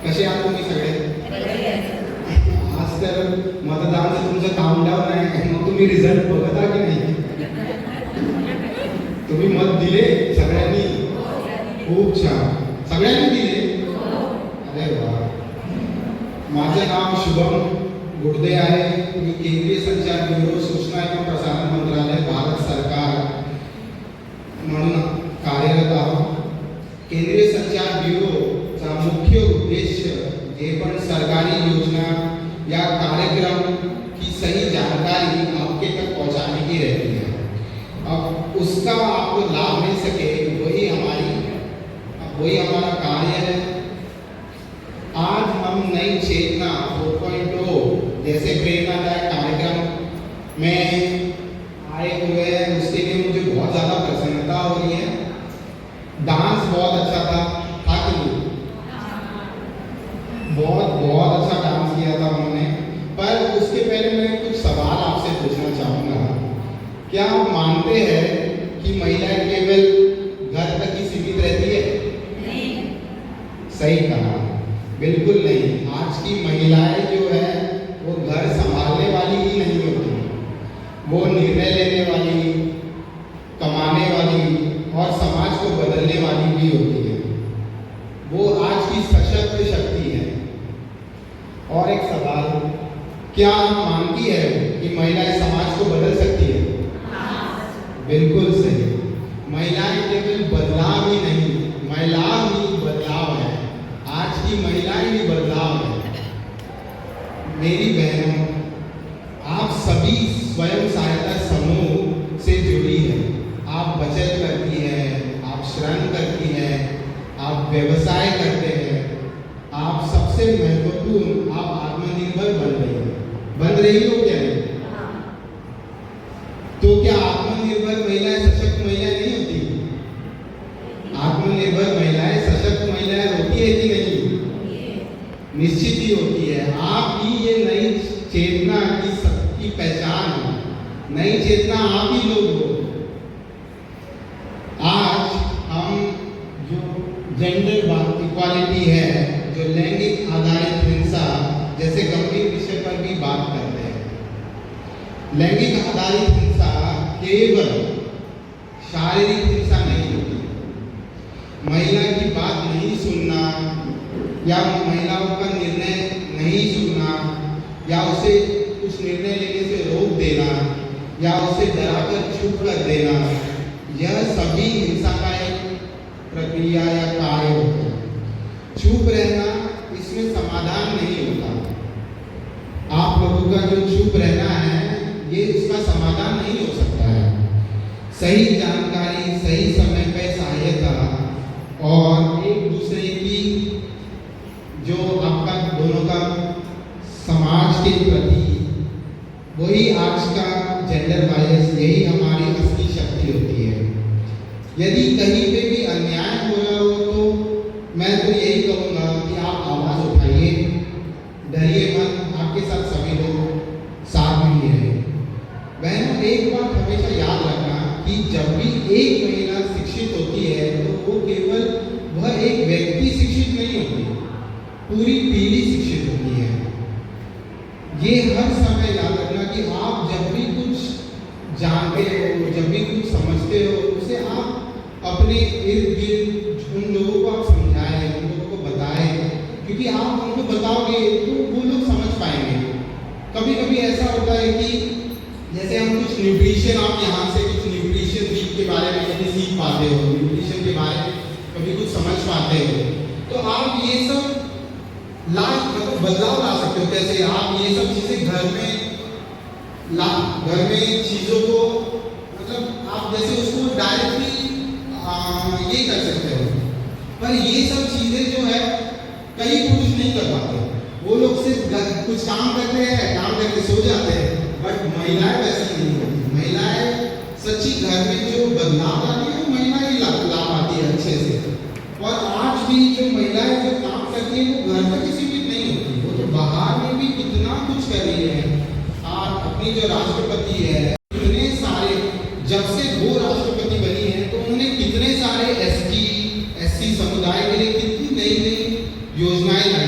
कसे आहात तुम्ही सगळे? आज तर मतदानाचं तुमचं काउंटडाऊन आहे, मग तुम्ही रिझल्ट बघता की नाही? तुम्ही मत दिले सगळ्यांनी? खूप छान, सगळ्यांनी दिले? अरे वा. माझं नाव शुभम गुडदे आहे. मी केंद्रीय संचार ब्युरो, सूचना एवं प्रसारण मंत्रालय, भारत सरकार म्हणून कार्यरत आहोत. केंद्रीय संचार ब्युरोचा मुख्य उद्देश्य जे पण सरकारी योजना या कार्यक्रम की सही जानकारी आपके तक पहुंचाने की रहती है. अब उसका आपको लाभ मिल सके वही हमारा कार्य है. आज हम नई चेतना 4.0 जैसे प्रेरणादायक कार्यक्रम में आए हुए हैं. उसके लिए मुझे बहुत ज़्यादा प्रसन्नता हो रही है. डांस बहुत अच्छा था कि नहीं? बहुत अच्छा डांस किया था उन्होंने. पर उसके पहले मैं कुछ सवाल आपसे पूछना चाहूँगा. क्या आप मानते हैं कि महिलाएं केवल घर तक ही सीमित रहती है? नहीं. सही कहा, बिल्कुल नहीं. आज की महिलाएं जो है वो घर संभालने वाली ही नहीं होती, वो निर्णय लेने वाली, कमाने वाली और समाज को बदलने वाली भी होती है. वो आज की सशक्त शक्ति है. और एक सवाल, क्या आप मानती है कि महिलाएं समाज को बदल सकती है? बिल्कुल सही. महिलाएं केवल बदलाव ही नहीं, महिलाएं ही बदलाव है. आज की महिलाएं ही बदलाव है. मेरी बहनों, आप सभी स्वयं सहायता समूह से जुड़ी है. आप बचत करती है, आप श्रम करती है, आप व्यवसाय करते हैं. आप सबसे महत्वपूर्ण, आप आत्मनिर्भर बन रही हो क्या नहीं? तो क्या आत्मनिर्भर महिलाएं सशक्त महिलाएं नहीं होती? आत्मनिर्भर महिलाएं सशक्त महिलाएं होती है कि नहीं? निश्चित ही होती है. आप ही ये नई चेतना की पहचान हो. नई चेतना आप ही लोग हो. आज हम जो जेंडर इक्वालिटी है, जो लैंगिक आधारित हिंसा जैसे गंभीर विषय पर भी बात करते हैं. लैंगिक आधारित हिंसा केवल शारीरिक हिंसा नहीं होती. महिला की बात नहीं सुनना या महिलाओं का निर्णय नहीं सुनना या उसे कुछ निर्णय लेने से रोक देना या उसे डराकर चुप कर देना, यह सभी हिंसा का एक प्रक्रिया या कार्य होता है. चुप रहना इसमें समाधान नहीं होता. आप लोगों का जो चुप रहना है ये इसका समाधान नहीं हो सकता है. सही जानकारी, सही समय पर सहायता और एक दूसरे की जो आपका दोनों का समाज के प्रति, वही आज का जेंडर बायस, यही हमारी असली शक्ति होती है. यदि कहीं पे भी अन्याय हो रहा हो तो मैं तो यही कहूँगा कि आप आवाज़ उठाइए, डरिए मत. आपके साथ सभी लोग साथ में ही रहे. बहनों, एक बात हमेशा याद रखना कि जब भी एक महिला शिक्षित होती है तो वो केवल वह एक व्यक्ति शिक्षित नहीं होती, पूरी पीढ़ी शिक्षित होती है. ये हर समय याद रखना कि आप जब भी कुछ जानते हो, जब भी कुछ समझते हो, उसे आप अपने इर्द गिर्द उन लोगों को आप समझाएं, उन लोगों को बताएं. क्योंकि आप उनको बताओगे तो वो लोग समझ पाएंगे. कभी कभी ऐसा होता है कि जैसे हम कुछ न्यूट्रिशन, आप यहाँ से कुछ न्यूट्रिशन वीक के बारे में कभी सीख पाते हो, न्यूट्रिशन के बारे में कभी कुछ समझ पाते हो, तो आप ये सब मतलब बदलाव ला सकते हो. कैसे आप ये सब चीज़ें घर में चीज़ों को मतलब आप जैसे उसको डायरेक्टली ये कर सकते हो. पर ये सब चीज़ें जो है कई पुरुष नहीं कर पाते. वो लोग सिर्फ कुछ काम करते हैं, काम करके सो जाते हैं. बट महिलाएं वैसी नहीं होती. महिलाएं सच्ची घर में जो बदलाव लाती है वो महिलाएं ही ला पाती है अच्छे से. और आज भी जो महिलाएं जो काम करती है वो घर तक सीमित नहीं होती, वो तो बाहर में भी कितना कुछ कर रही है. आप अपनी जो राष्ट्रपति है, कितने सारे, जब से वो राष्ट्रपति बनी है तो उन्होंने कितने सारे ST SC समुदाय के लिए कितनी नई नई योजनाएं लाई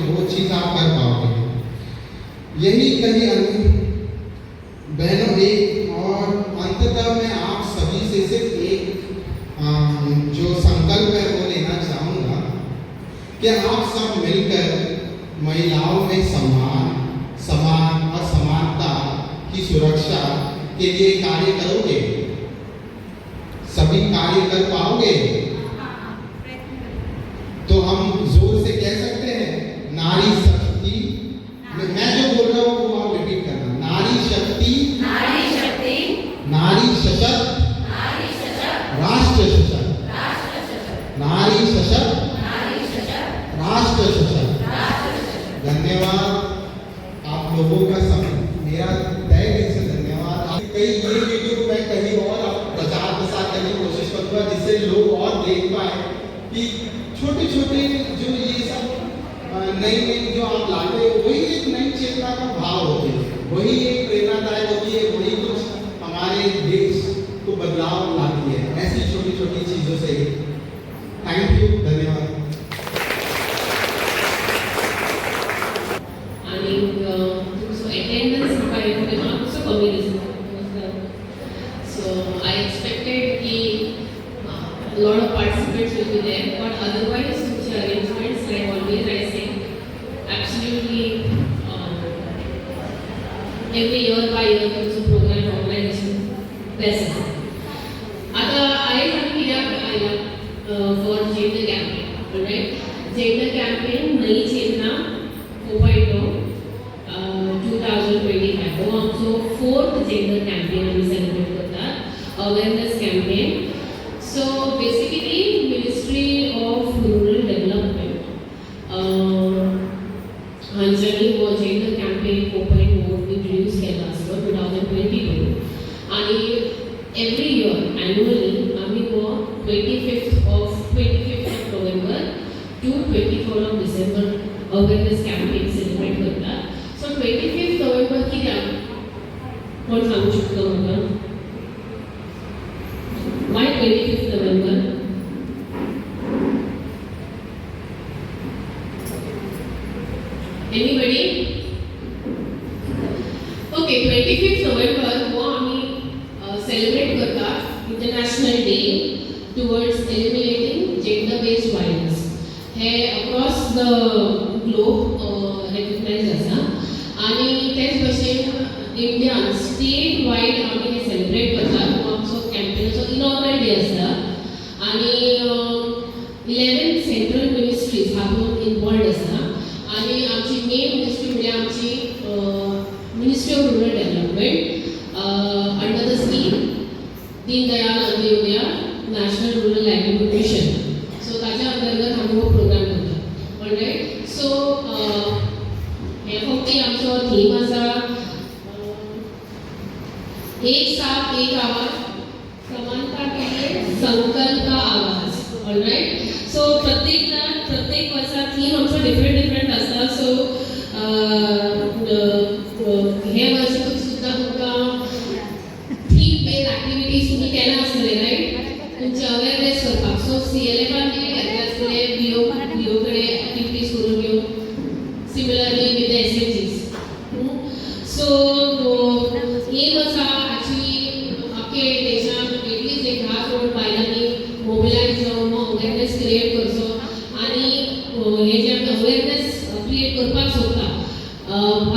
वो चीज़ आप कर पाओगे। यही कहीं बहनों एक और अंततः मैं आप सभी से सिर्फ एक जो संकल्प है वो लेना चाहूँगा कि आप सब मिलकर महिलाओं में समान और समानता की सुरक्षा के लिए कार्य करोगे। सभी कार्य कर पाओगे तो हम जोर से कह सकते हैं नारी शक्ति। मैं जो बोल रहा हूँ वो आप रिपीट करना। नारी शक्ति, नारी शक्ति, नारी सशक्त, नारी सशक्त, राष्ट्र सशक्त, राष्ट्र सशक्त, नारी सशक्त, नारी सशक्त, राष्ट्र सशक्त, राष्ट्र सशक्त। धन्यवाद आप लोगों का समय, मेरा तहे दिल से धन्यवाद। आप कई ये वीडियो मैं कहीं और प्रचार प्रसार करने की कोशिश करूँगा जिससे लोग और देख पाए कि छोटे छोटे जो ये सब नई नई जो आप लाते हो वही एक नई चेतना का भाव होती है, वही एक प्रेरणादायक होती है, वही कुछ हमारे देश को बदलाव लाती है ऐसी छोटी छोटी चीज़ों से। थैंक यू, धन्यवाद। A lot of participants will be there, but otherwise, future arrangements, like always I say, absolutely every year by year तुमचं program organization best आहे. आता आहे आम्ही किती आला for gender campaign, right? Gender campaign नई चेतना 4.0 2025 वो आमचं 4th gender campaign आम्ही celebrate करतात, awareness campaign. So basically, Ministry of Rural Development, Anjali was gender campaign 4.0 introduced केला असतो 2022 आणि every year annually आम्ही वो 25th of November to 24th of December awareness campaign celebrate करतात. So 25th November किती कोण सांगू शकतो मला? Why 25th November? Anybody? Okay, 25th November वो आम्ही celebrate करतात International Day towards eliminating gender-based violence. Hey across the globe recognized असा आणि त्याच भाषेन इंडियन स्टेट वाईड आम्ही हे सेलिब्रेट करतात. कॅम्पेनचो इनॉग्रल डे आसता आणि 11 सेंट्रल मिनिस्ट्रीज हातून इन्वॉल्ड आसा आणि आमची मेन मिनिस्ट्री म्हणजे आमची ministry of rural development under the scheme Deendayal Antyodaya national rural livelihood mission. So ताच्या अंतर्गत आम्ही हो प्रोग्राम करतात. ऑलरायट, सो हे फक्त आमचो थीम आसा एक साथ एक आवाज समानता के लिए संकल्प का आवाज. ऑलराइट, सो प्रत्येक वर्षा थीम आमचो डिफरंट आसता. सो हे वर्षी सुद्धा तुमकां थीम बेस्ड एक्टिविटीज तुम्ही केला आसतले, रायट? तुमचे अवेअरनेस करपाक. सो CLFआन कितें घेतलें आसतलें बिओ कडे एक्टिविटीज करून घेवन similarly with the SHGs. So एम आसा के देशात एटलीस्ट एक 10 करोड बायलांनी मोबिलायज जावन अवेअरनेस क्रिएट करचो आणि हे जे आमी अवेअरनेस क्रिएट करपाक सोदता.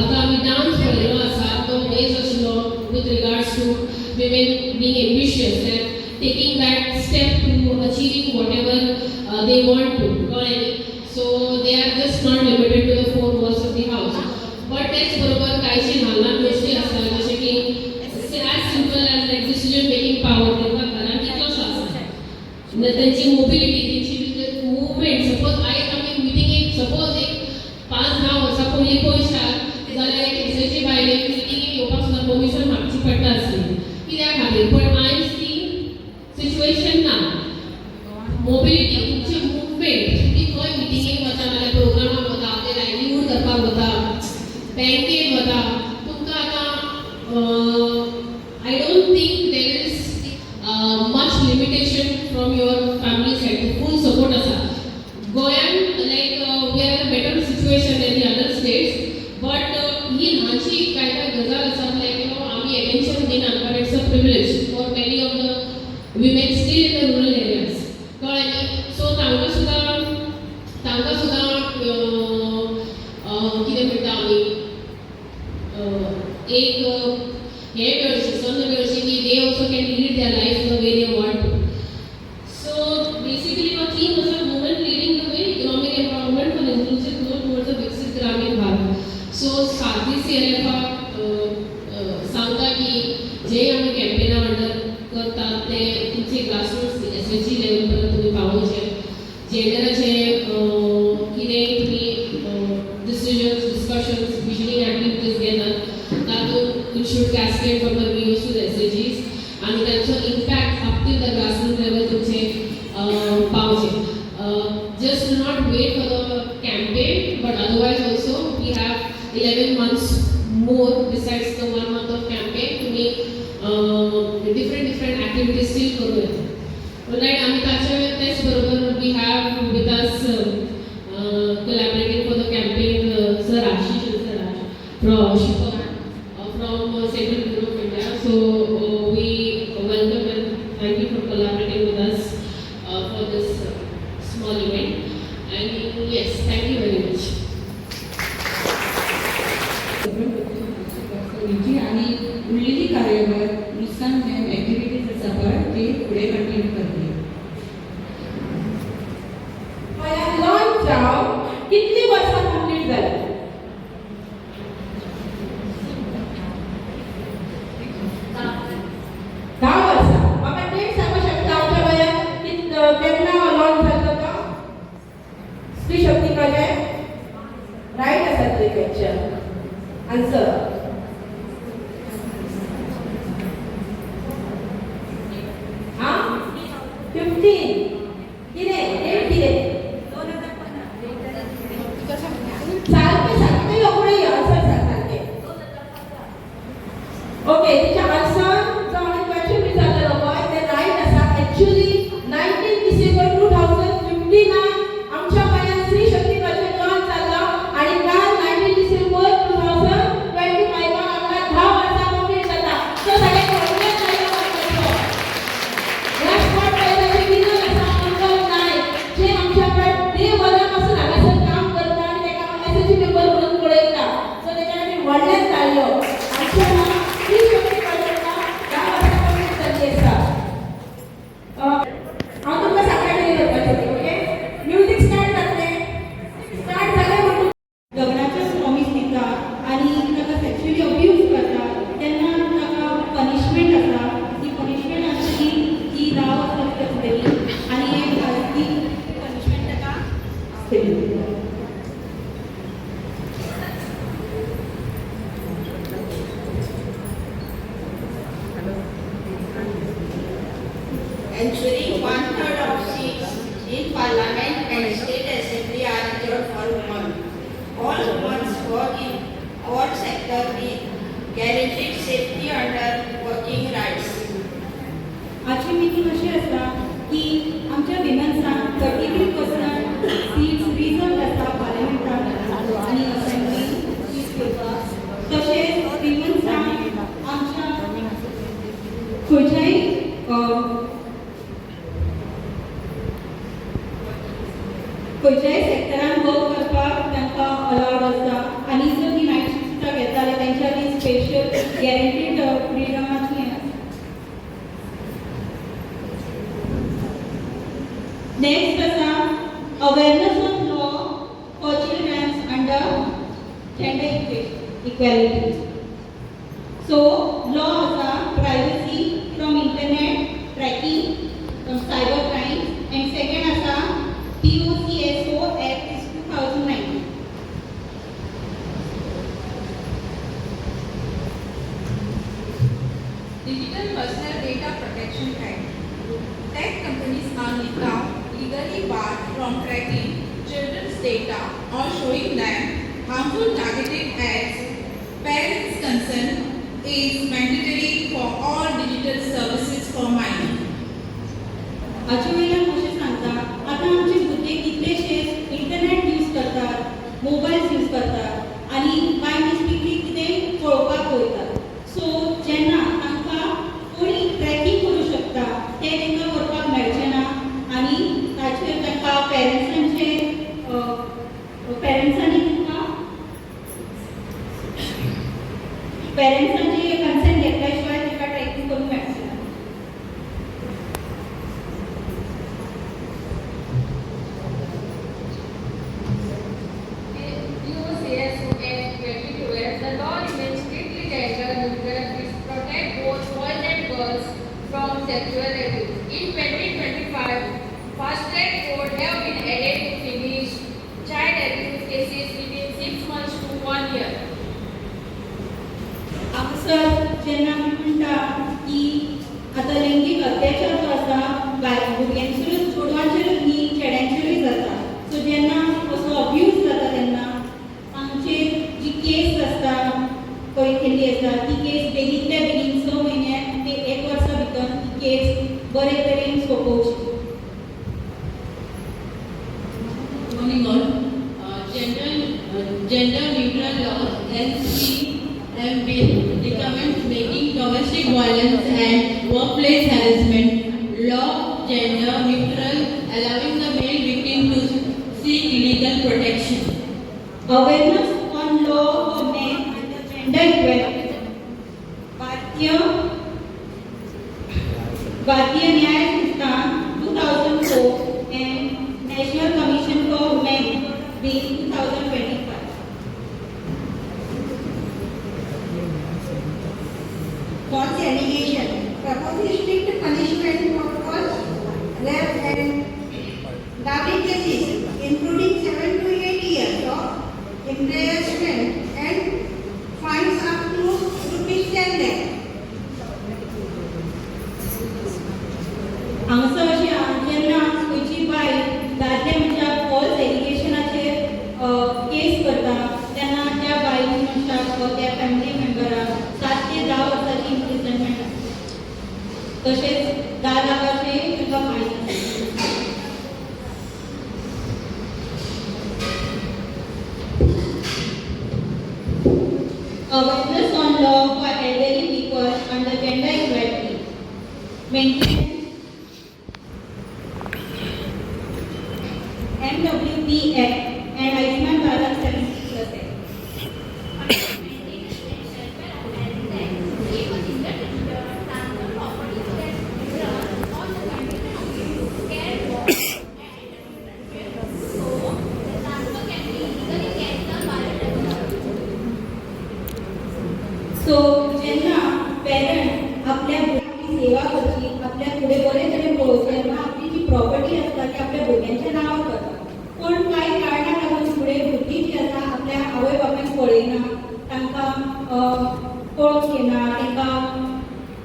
आतां आमी डान्स पळयलो आसा तो बेज आशिल्लो with regards to women being ambitious and taking that step to achieving whatever they want to. कळ्ळें? So they are just not limited to the 4 walls of the house. But तेच बरोबर कांयशी ल्हान गोश्टी आसतात जशें की as simple as like decision making power त्यांना घरात कितलोसो आसा त्यांची मोबिलिटी त्यांची मुवमेंट. सपोज आयज आमी मिटिंगेक सपोज एक 5-10 वर्सां पयलीं पळयशात जाल्यार एक एसएचजी बायलेक मिटिंगेक येवपाक सुद्दां परमिशन मागची पडटा आसली. कित्या खातीर? पण आयज ती सिच्युएशन ना. मोबिलिटी तुमची मुवमेंट तुम्ही खंय मिटिंगेक वता नाल्यार प्रोग्रामाक वता आपले लायव्हलीहूड करपाक वता बँकेक वता तुमकां आतां I don't think there is much limitation from your family side. Full support asa. Goyan like we are in a better situation. situation in the other states. But ही ल्हानशी काय गजाल आसा लायक आमी एटेन्शन दिनात, but it's a privilege for many of the women still in the rural areas. कळ्ळें न्ही? सो तांकां सुद्दां कितें म्हणटा आमी एक हे मेळची संद मेळची की they also can lead their life the way they want to. So basically my theme was a woman leading the way, economic empowerment for inclusive growth towards a Viksit Gramin Bharat. So साधी CLF सांगता की जे आमी कॅम्पेना under करतात ते तुमचे grassroots SHG level पर्यंत तुम्ही पावोवचे. जेंडराचे कितेंय तुम्ही डिसिजन्स, डिस्कशन्स, विजनिंग एक्टिविटीज घेतात तातूंत it should cascade from the VOs to the SHGs आणि तांचो impact up till the grassroot level तुमचे पावचे. Just do not wait for the campaign, but otherwise also we have 11 months more besides the 1 month of campaign तुम्ही different activities still करू येता. Alright, आम्ही त्याच बरोबर we have with us collaborating for the campaign Sir Ashish and Sir Raj from Central Bureau of India. So we welcome and thank you for collaborating with us for this small event. And yes, thank you very much. आणि उरलेली कार्यवाही नुकसान activities आसा पळय ती फुडें continue करतली. Launch जावन कितली वर्सां कंप्लीट जाली? 10 वर्सां. म्हाका डेट सांगूंक शकता आमच्या गोंयांत केन्ना लॉन्च जालो तो? स्त्री शक्ती प्रोजेक्ट रायट आसा ते क्वेश्चन आन्सर. हाँ 15 ओके तिच्या आन्सर जो हांवें क्वेश्चन विचारलेलो पळय ते रायट आसा. एक्चुअली 19 डिसेंबर 2015 आमच्या गोंयांत स्त्री शक्ती प्रोजेक्ट लॉन्च जालो आणि काल 19 डिसेंबर 2025 आमकां 10 वर्सां कंप्लीट जाता. सो सगळे कॉन्ग्रेस जालो. ह्या स्पॉट प्रायजाचे विनर आसा मंगल नायक जे आमच्या डे वनापासून हांगासर काम करता आणि तेका SHG मेंबर म्हणून पळयता. सो तेच्या खातीर व्हडलेंच ताळयो. आमच्या स्त्री शक्ती प्रोजेक्टाक 10 वर्सां कंप्लीट जाल्ली आसा. हांव तुमकां सांगपाचें करपाचें ओके. म्युझिक स्टार्ट जातलें. स्टार्ट जालें म्हणून लग्नाचो प्रॉमिस दिता आणि ताका सेक्शुअली अब्यूज करता तेन्ना ताका पनिशमेंट आसा. ती पनिशमेंट आसतली ती 10 वर्सांची आसतली आणि एक ती पनिशमेंट ताका आसतली. Ensuring 1/3 of seats in Parliament and State Assembly are reserved for women. All women work in all sectors with guaranteed safety under working rights. आजची मिटींग अशी आसा की आमच्या विमेन्सांक 33% सीट्स रिजर्व आसा पार्लिमेंटान आणि असेंब्ली सीट करपाक. तशेंच विमेन्सांक आमच्या खंयच्याय सेक्टरान वर्क करपाक तांकां अलावड आसा. आणि जर ती नायट शिफ्टां घेता जाल्यार तेंच्या ती स्पेशल गॅरंटीड फ्रिडमाची आसा. नेक्स्ट आसा awareness of law for childrens under gender equality. So law आसा privacy from internet tracking from cyber crime and second आसा POCSO Act 2019. Digital Personal Data Protection Act. Tech companies are now legally barred from tracking children's data or showing them harmful targeted ads. Parents' consent is mandatory for all digital services for minors. हाचे वयल्यान कशें सांगता आतां आमचे भुरगे कितलेशेच internet use करतात, mobile पेरेंट्सांची consent घेतल्याशिवाय ताका ट्रॅकिंग करूंक मेळना. The law remains strictly gender neutral to protect both boys and girls from sexual abuse. In 2025, fast-track court have been added to finish child abuse cases within 6 months to 1 year. हांगासर जेन्ना आमी म्हणटा की आतां लैंगीक अत्याचार जो आसा भुरग्यांचेरूच चेडवांचेरूच न्ही चेड्यांचेरूय जाता. सो जेन्ना असो अब्यूज जाता तेन्ना आमचेर जी केस आसता पळय केल्ली आसा ती केस बेगींतल्या बेगीन 6 म्हयने ते 1 वर्सा भितर ती केस बरे तरेन सोंपोवची. Morning all. Gender neutral laws helps recommend making domestic violence and workplace harassment law gender neutral, allowing the male victim to seek legal protection. Awareness on law for men and gender equality. भारतीय न्याय संस्थान 2004 and National Commission for Women Bill 2025. False allegation. Propose strict punishment for false rape and dowry cases, including 7 to 8 years of imprisonment and fines up to ₹10 lakh. हांगासर जेन्ना खंयची बायल दादल्या मनशाक false एलिगेशनाचेर case करता तेन्ना त्या बायल मनशाक त्या फॅमिली मेंबराक 7 ते 10 वर्सांची इम्प्रिजनमेंट आसता. तशेंच 10 लाखाचें ताका फायन आसता. Awareness on law for elderly people under gender equality. Maintenance MWP Act and Ayushman Bharat 70+ Act. सो जेन्ना पेरंट आपल्या भुरग्यांची सेवा करची आपल्या फुडें बरे तरेन पळोवचें तेन्ना आपली जी प्रॉपर्टी आसता ती आपल्या भुरग्यांच्या नांवार करता. पूण कांय कारणां लागून फुडें भुरगीं जी आसा आपल्या आवय बापायक पळयना तांकां पळोवंक घेना तांकां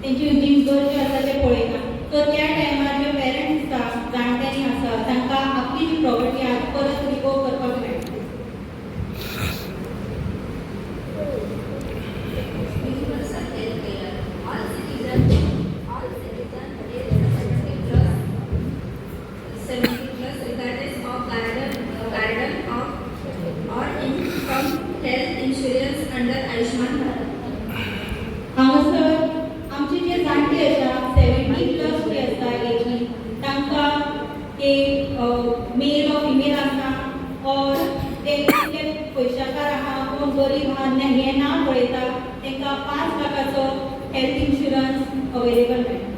तेंची जी गरज आसा ते पळयना. सो त्या टायमार जे पेरंट्स आसा जाणटेली आसा तांकां आपली जी प्रॉपर्टी आसा ती परत रिकवर करपाक मेळटा. हांगासर आमचे जे जाणटे आसा 70+ जे आसता एजी तांकां ते मेल ऑर फिमेल आसता ऑर ते पयशाकार आहा कोण गरीब आहा हें ना पळयता तांकां 5 लाखाचो हेल्थ इन्शुरन्स अवेलेबल मेळटा.